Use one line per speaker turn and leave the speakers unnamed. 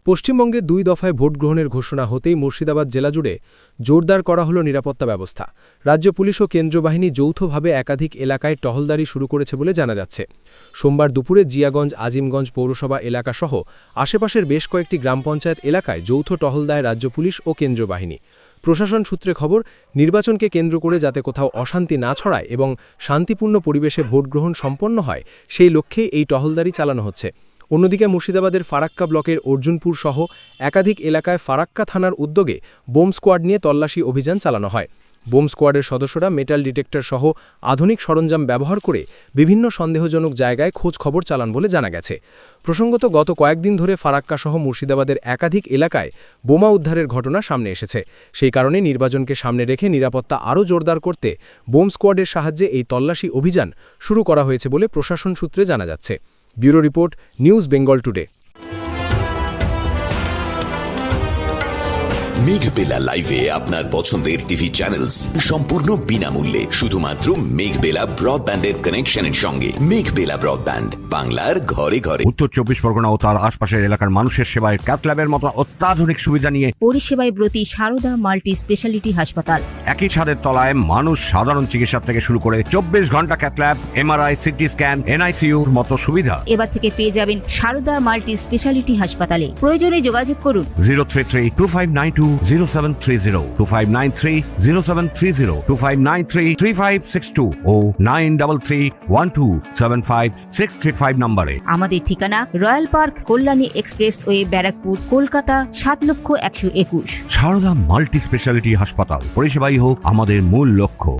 পশ্চিমবঙ্গে ২ দফায় ভোট গ্রহণের ঘোষণা হতেই মুর্শিদাবাদ জেলা জুড়ে জোরদার করা হল নিরাপত্তা ব্যবস্থা। রাজ্য পুলিশ ও কেন্দ্রীয় বাহিনী যৌথভাবে একাধিক এলাকায় টহলদারি শুরু করেছে বলে জানা যাচ্ছে। সোমবার দুপুরে জিয়াগঞ্জ, আজিমগঞ্জ পৌরসভা এলাকাসহ আশেপাশের বেশ কয়েকটি গ্রাম পঞ্চায়েত এলাকায় যৌথ টহল দেয় রাজ্য পুলিশ ও কেন্দ্রীয় বাহিনী। প্রশাসন সূত্রে খবর, নির্বাচনকে কেন্দ্র করে যাতে কোথাও অশান্তি না ছড়ায় এবং শান্তিপূর্ণ পরিবেশে ভোট গ্রহণ সম্পন্ন হয়, সেই লক্ষ্যে এই টহলদারি চালানো হচ্ছে। অন্যদিকে মুর্শিদাবাদের ফারাক্কা ব্লকের অর্জুনপুর সহ একাধিক এলাকায় ফারাক্কা থানার উদ্যোগে বোম স্কোয়াড নিয়ে তল্লাশি অভিযান চালানো হয়। বোম স্কোয়াডের সদস্যরা মেটাল ডিটেক্টর সহ আধুনিক সরঞ্জাম ব্যবহার করে বিভিন্ন সন্দেহজনক জায়গায় খোঁজ খবর চালান বলে জানা গেছে। প্রসঙ্গত, গত কয়েকদিন ধরে ফারাক্কা সহ মুর্শিদাবাদের একাধিক এলাকায় বোমা উদ্ধারের ঘটনা সামনে এসেছে। সেই কারণে নির্বাচনকে সামনে রেখে নিরাপত্তা আরও জোরদার করতে বোম স্কোয়াডের সাহায্যে এই তল্লাশি অভিযান শুরু করা হয়েছে বলে প্রশাসন সূত্রে জানা যাচ্ছে। Bureau report, news Bengal today.
Meghbela লাইভে আপনার পছন্দের টিভি চ্যানেলস সম্পূর্ণ বিনামূল্যে, শুধুমাত্র মেঘবেলা ব্রডব্যান্ডের কানেকশনের সঙ্গে। মেঘবেলা ব্রডব্যান্ড, বাংলার ঘরে ঘরে।
উত্তর ২৪ পরগনা ও তার আশপাশের এলাকার মানুষের সেবায় ক্যাথল্যাবের মতো অত্যাধুনিক সুবিধা নিয়ে
পরিষেবায় ব্রতী সারদা মাল্টি স্পেশালিটি হাসপাতাল।
একই ছাদের তলায় মানুষ সাধারণ চিকিৎসা থেকে শুরু করে ২৪ ঘন্টা ক্যাথল্যাব, এমআরআই, সিটি স্ক্যান, এনআইসিইউর মতো সুবিধা
এবার থেকে পেয়ে যাবেন সারদা মাল্টি স্পেশালিটি হাসপাতালে। প্রয়োজনে যোগাযোগ করুন
033-2592-0730, 2593-0730, 2593-3562 ও 9331275635 নম্বরে।
আমাদের ঠিকানা Royal Park, Kalyani Expressway, Barrackpore, Kolkata ৭,১২১।
সারদা মাল্টি স্পেশালিটি হাসপাতাল, পরিষেবাই হোক আমাদের মূল লক্ষ্য।